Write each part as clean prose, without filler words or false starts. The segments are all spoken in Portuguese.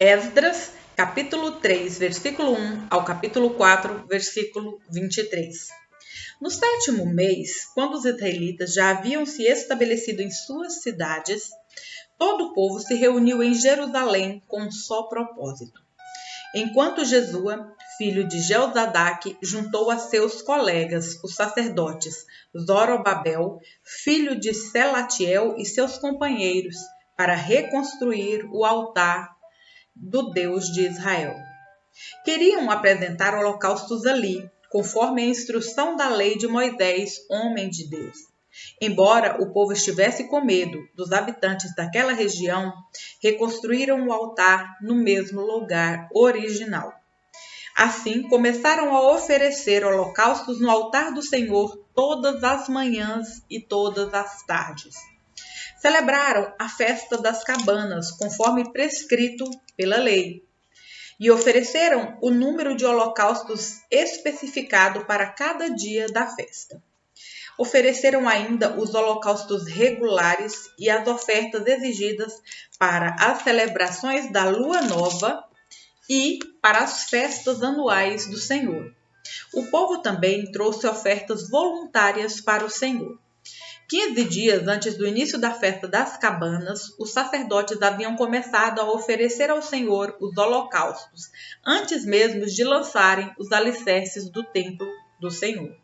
Esdras, capítulo 3, versículo 1 ao capítulo 4, versículo 23. No 7º mês, quando os israelitas já haviam se estabelecido em suas cidades, todo o povo se reuniu em Jerusalém com um só propósito. Enquanto Jesua, filho de Josadaque, juntou a seus colegas, os sacerdotes Zorobabel, filho de Selatiel, e seus companheiros, para reconstruir o altar do Deus de Israel. Queriam apresentar holocaustos ali, conforme a instrução da lei de Moisés, homem de Deus. Embora o povo estivesse com medo dos habitantes daquela região, reconstruíram o altar no mesmo lugar original. Assim, começaram a oferecer holocaustos no altar do Senhor todas as manhãs e todas as tardes. Celebraram a festa das cabanas, conforme prescrito pela lei, e ofereceram o número de holocaustos especificado para cada dia da festa. Ofereceram ainda os holocaustos regulares e as ofertas exigidas para as celebrações da Lua Nova e para as festas anuais do Senhor. O povo também trouxe ofertas voluntárias para o Senhor. 15 dias antes do início da festa das cabanas, os sacerdotes haviam começado a oferecer ao Senhor os holocaustos, antes mesmo de lançarem os alicerces do templo do Senhor.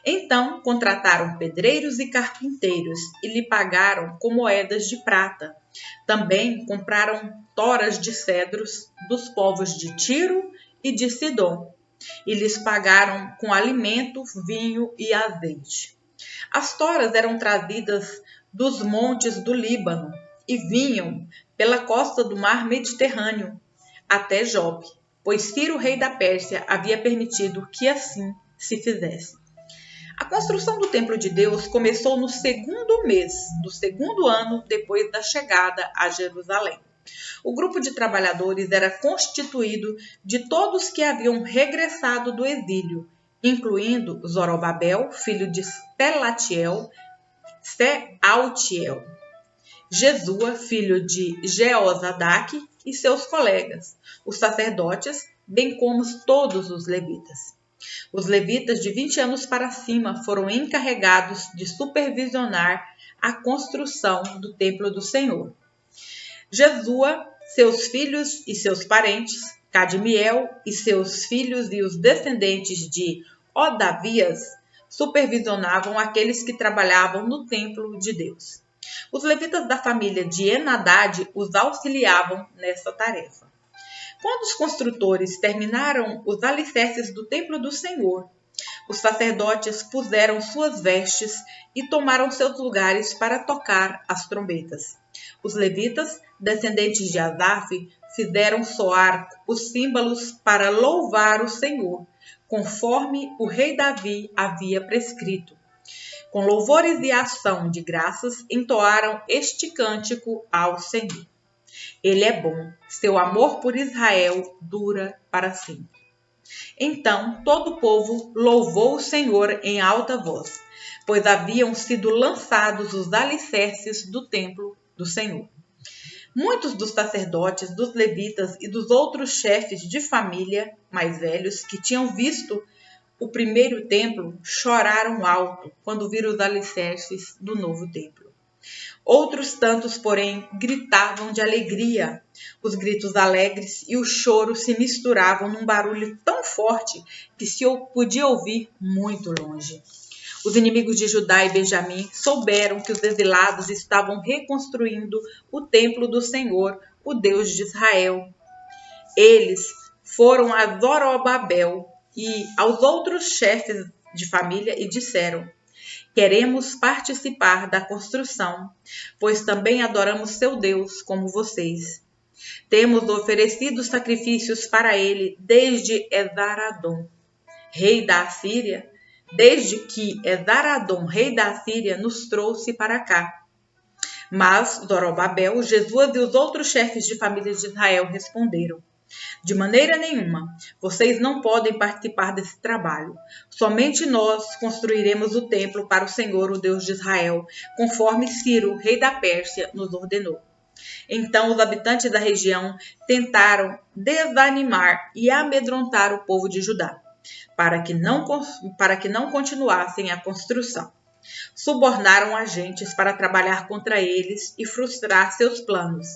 Então, contrataram pedreiros e carpinteiros e lhe pagaram com moedas de prata. Também compraram toras de cedros dos povos de Tiro e de Sidom, e lhes pagaram com alimento, vinho e azeite. As toras eram trazidas dos montes do Líbano e vinham pela costa do mar Mediterrâneo até Jope, pois Ciro, rei da Pérsia, havia permitido que assim se fizesse. A construção do templo de Deus começou no 2º mês do 2º ano depois da chegada a Jerusalém. O grupo de trabalhadores era constituído de todos que haviam regressado do exílio, incluindo Zorobabel, filho de Sealtiel, Jesua, filho de Jeozadaque, e seus colegas, os sacerdotes, bem como todos os levitas. Os levitas de 20 anos para cima foram encarregados de supervisionar a construção do templo do Senhor. Jesua, seus filhos e seus parentes, Cadmiel e seus filhos e os descendentes de Odavias supervisionavam aqueles que trabalhavam no templo de Deus. Os levitas da família de Enadad os auxiliavam nessa tarefa. Quando os construtores terminaram os alicerces do templo do Senhor, os sacerdotes puseram suas vestes e tomaram seus lugares para tocar as trombetas. Os levitas, descendentes de Asaf, fizeram soar os símbolos para louvar o Senhor, conforme o rei Davi havia prescrito. Com louvores e ação de graças, entoaram este cântico ao Senhor. Ele é bom, seu amor por Israel dura para sempre. Então todo o povo louvou o Senhor em alta voz, pois haviam sido lançados os alicerces do templo do Senhor. Muitos dos sacerdotes, dos levitas e dos outros chefes de família mais velhos que tinham visto o primeiro templo choraram alto quando viram os alicerces do novo templo. Outros tantos, porém, gritavam de alegria. Os gritos alegres e o choro se misturavam num barulho tão forte que se podia ouvir muito longe. Os inimigos de Judá e Benjamim souberam que os exilados estavam reconstruindo o templo do Senhor, o Deus de Israel. Eles foram a Zorobabel e aos outros chefes de família e disseram: queremos participar da construção, pois também adoramos seu Deus como vocês. Temos oferecido sacrifícios para ele desde Esaradom, rei da Assíria, desde que Esaradom, rei da Assíria, nos trouxe para cá. Mas Zorobabel, Jesua e os outros chefes de família de Israel responderam: de maneira nenhuma, vocês não podem participar desse trabalho. Somente nós construiremos o templo para o Senhor, o Deus de Israel, conforme Ciro, rei da Pérsia, nos ordenou. Então os habitantes da região tentaram desanimar e amedrontar o povo de Judá, para que não continuassem a construção. Subornaram agentes para trabalhar contra eles e frustrar seus planos.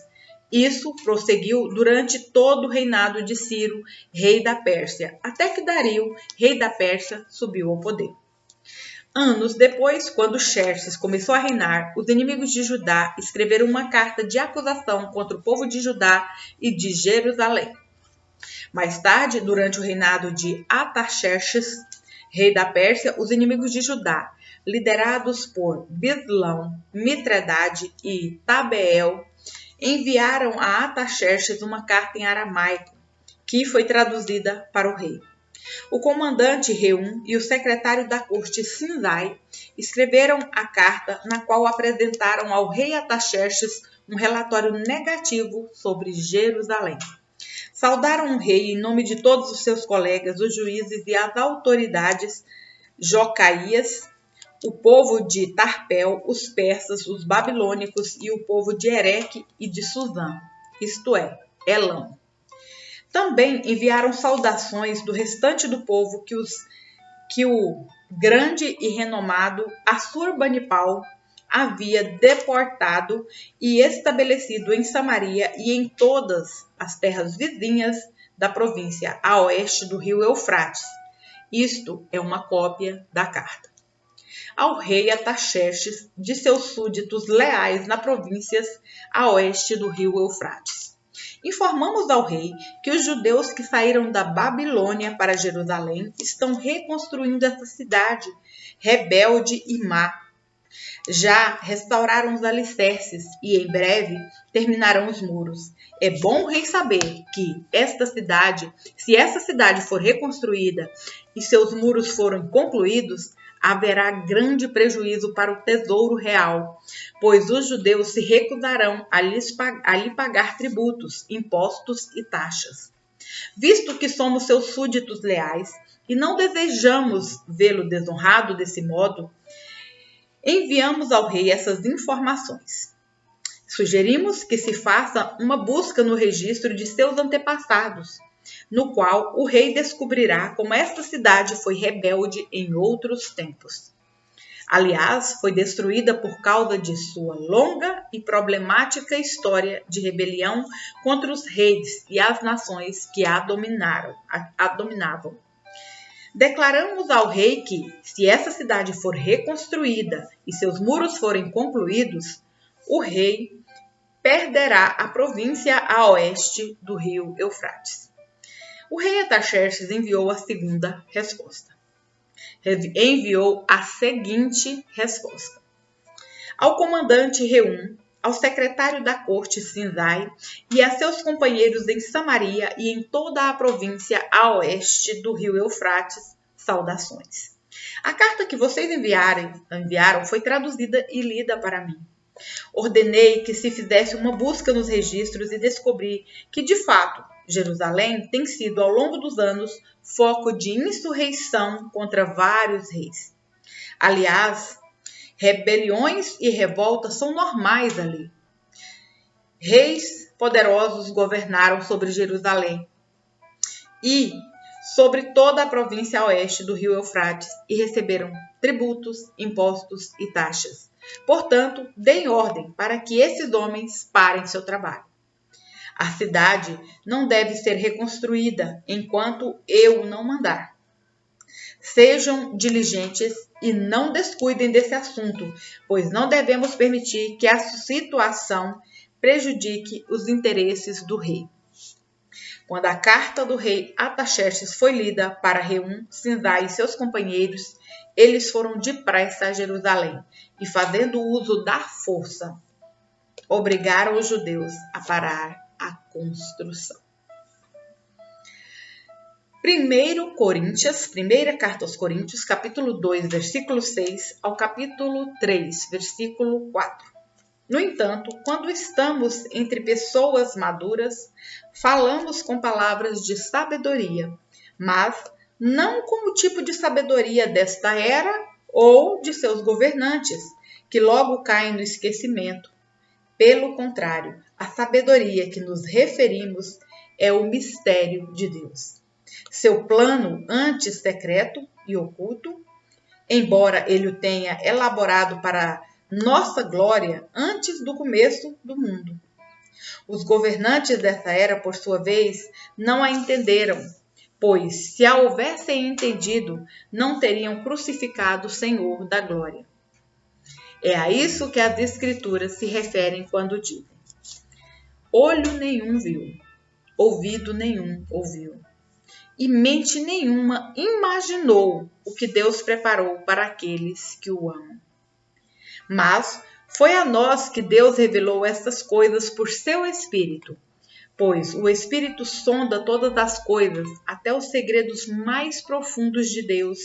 Isso prosseguiu durante todo o reinado de Ciro, rei da Pérsia, até que Dario, rei da Pérsia, subiu ao poder. Anos depois, quando Xerxes começou a reinar, os inimigos de Judá escreveram uma carta de acusação contra o povo de Judá e de Jerusalém. Mais tarde, durante o reinado de Artaxerxes, rei da Pérsia, os inimigos de Judá, liderados por Bislão, Mitredade e Tabeel, enviaram a Artaxerxes uma carta em aramaico, que foi traduzida para o rei. O comandante Reum e o secretário da corte Sinzai escreveram a carta, na qual apresentaram ao rei Artaxerxes um relatório negativo sobre Jerusalém. Saudaram o rei em nome de todos os seus colegas, os juízes e as autoridades, Jocaías, o povo de Tarpel, os persas, os babilônicos e o povo de Ereque e de Susã, isto é, Elão. Também enviaram saudações do restante do povo que o grande e renomado Assurbanipal havia deportado e estabelecido em Samaria e em todas as terras vizinhas da província a oeste do rio Eufrates. Isto é uma cópia da carta. Ao rei Artaxerxes de seus súditos leais nas províncias a oeste do rio Eufrates. Informamos ao rei que os judeus que saíram da Babilônia para Jerusalém estão reconstruindo essa cidade, rebelde e má. Já restauraram os alicerces e em breve terminarão os muros. É bom o rei saber que se essa cidade for reconstruída e seus muros forem concluídos, haverá grande prejuízo para o tesouro real, pois os judeus se recusarão a lhe pagar tributos, impostos e taxas. Visto que somos seus súditos leais e não desejamos vê-lo desonrado desse modo, enviamos ao rei essas informações. Sugerimos que se faça uma busca no registro de seus antepassados, no qual o rei descobrirá como esta cidade foi rebelde em outros tempos. Aliás, foi destruída por causa de sua longa e problemática história de rebelião contra os reis e as nações que a dominavam. Declaramos ao rei que, se essa cidade for reconstruída e seus muros forem concluídos, o rei perderá a província a oeste do rio Eufrates. O rei Artaxerxes enviou a seguinte resposta. Ao comandante Reum, ao secretário da corte Sinzai e a seus companheiros em Samaria e em toda a província a oeste do rio Eufrates, saudações. A carta que vocês enviaram foi traduzida e lida para mim. Ordenei que se fizesse uma busca nos registros e descobri que, de fato, Jerusalém tem sido, ao longo dos anos, foco de insurreição contra vários reis. Aliás, rebeliões e revoltas são normais ali. Reis poderosos governaram sobre Jerusalém e sobre toda a província a oeste do rio Eufrates e receberam tributos, impostos e taxas. Portanto, deem ordem para que esses homens parem seu trabalho. A cidade não deve ser reconstruída enquanto eu não mandar. Sejam diligentes e não descuidem desse assunto, pois não devemos permitir que a situação prejudique os interesses do rei. Quando a carta do rei Artaxerxes foi lida para Reum, Sinzai e seus companheiros, eles foram depressa a Jerusalém e, fazendo uso da força, obrigaram os judeus a parar a construção. Primeira carta aos Coríntios, capítulo 2, versículo 6 ao capítulo 3, versículo 4. No entanto, quando estamos entre pessoas maduras, falamos com palavras de sabedoria, mas não com o tipo de sabedoria desta era ou de seus governantes, que logo caem no esquecimento. Pelo contrário, A sabedoria que nos referimos é o mistério de Deus. Seu plano antes secreto e oculto, embora ele o tenha elaborado para nossa glória antes do começo do mundo. Os governantes dessa era, por sua vez, não a entenderam, pois, se a houvessem entendido, não teriam crucificado o Senhor da glória. É a isso que as Escrituras se referem quando dizem: olho nenhum viu, ouvido nenhum ouviu, e mente nenhuma imaginou o que Deus preparou para aqueles que o amam. Mas foi a nós que Deus revelou estas coisas por seu Espírito, pois o Espírito sonda todas as coisas, até os segredos mais profundos de Deus.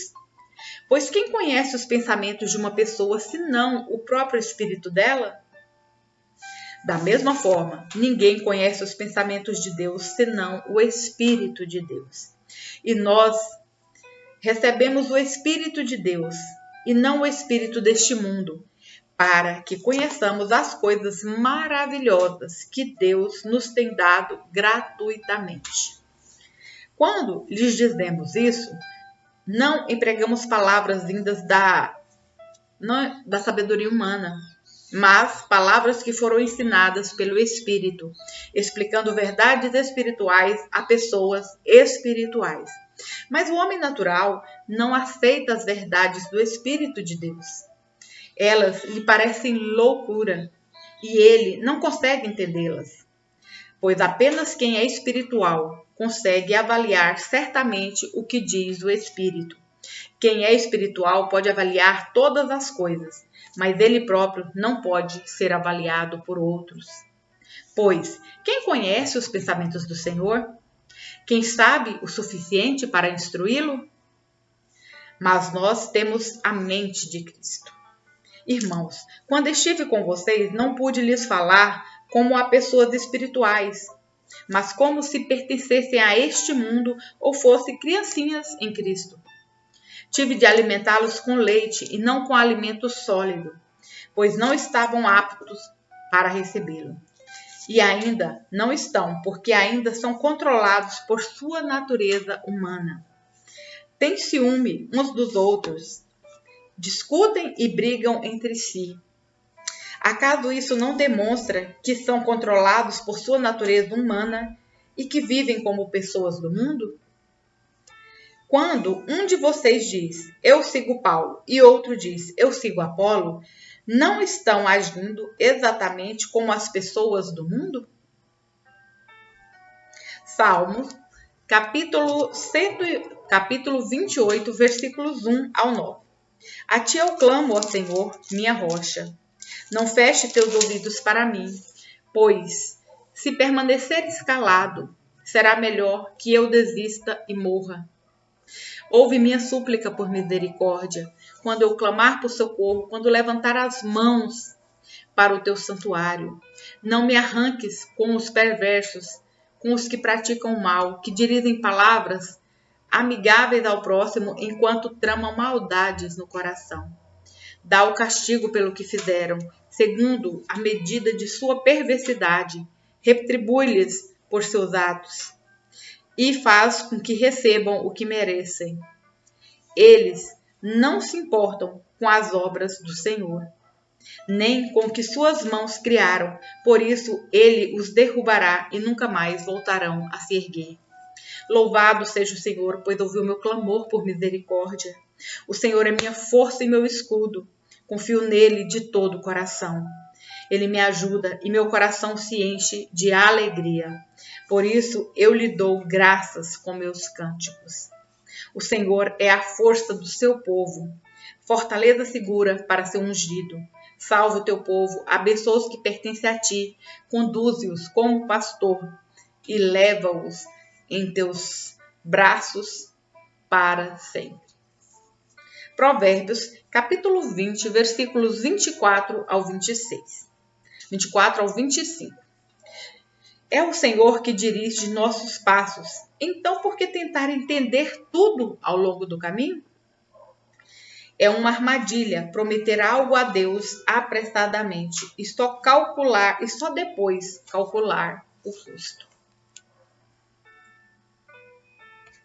Pois quem conhece os pensamentos de uma pessoa, senão o próprio Espírito dela? Da mesma forma, ninguém conhece os pensamentos de Deus, senão o Espírito de Deus. E nós recebemos o Espírito de Deus, e não o Espírito deste mundo, para que conheçamos as coisas maravilhosas que Deus nos tem dado gratuitamente. Quando lhes dizemos isso, não empregamos palavras vindas da sabedoria humana, mas palavras que foram ensinadas pelo Espírito, explicando verdades espirituais a pessoas espirituais. Mas o homem natural não aceita as verdades do Espírito de Deus. Elas lhe parecem loucura e ele não consegue entendê-las, pois apenas quem é espiritual consegue avaliar certamente o que diz o Espírito. Quem é espiritual pode avaliar todas as coisas, mas ele próprio não pode ser avaliado por outros. Pois quem conhece os pensamentos do Senhor? Quem sabe o suficiente para instruí-lo? Mas nós temos a mente de Cristo. Irmãos, quando estive com vocês, não pude lhes falar como a pessoas espirituais, mas como se pertencessem a este mundo ou fossem criancinhas em Cristo. Tive de alimentá-los com leite e não com alimento sólido, pois não estavam aptos para recebê-lo. E ainda não estão, porque ainda são controlados por sua natureza humana. Têm ciúme uns dos outros, discutem e brigam entre si. Acaso isso não demonstra que são controlados por sua natureza humana e que vivem como pessoas do mundo? Quando um de vocês diz, eu sigo Paulo, e outro diz, eu sigo Apolo, não estão agindo exatamente como as pessoas do mundo? Salmos, capítulo 28, versículos 1 ao 9. A ti eu clamo, ó Senhor, minha rocha. Não feche teus ouvidos para mim, pois, se permaneceres calado, será melhor que eu desista e morra. Ouve minha súplica por misericórdia, quando eu clamar por socorro, quando levantar as mãos para o teu santuário. Não me arranques com os perversos, com os que praticam mal, que dirigem palavras amigáveis ao próximo, enquanto tramam maldades no coração. Dá o castigo pelo que fizeram, segundo a medida de sua perversidade. Retribui-lhes por seus atos e faz com que recebam o que merecem. Eles não se importam com as obras do Senhor, nem com o que suas mãos criaram, por isso ele os derrubará e nunca mais voltarão a se erguer. Louvado seja o Senhor, pois ouviu meu clamor por misericórdia. O Senhor é minha força e meu escudo, confio nele de todo o coração. Ele me ajuda e meu coração se enche de alegria. Por isso eu lhe dou graças com meus cânticos. O Senhor é a força do seu povo, fortaleza segura para seu ungido. Salva o teu povo, abençoa os que pertencem a ti, conduze-os como pastor e leva-os em teus braços para sempre. Provérbios, capítulo 20, versículos 24 ao 26. 24 ao 25. É o Senhor que dirige nossos passos. Então, por que tentar entender tudo ao longo do caminho? É uma armadilha prometer algo a Deus apressadamente e só depois calcular o custo.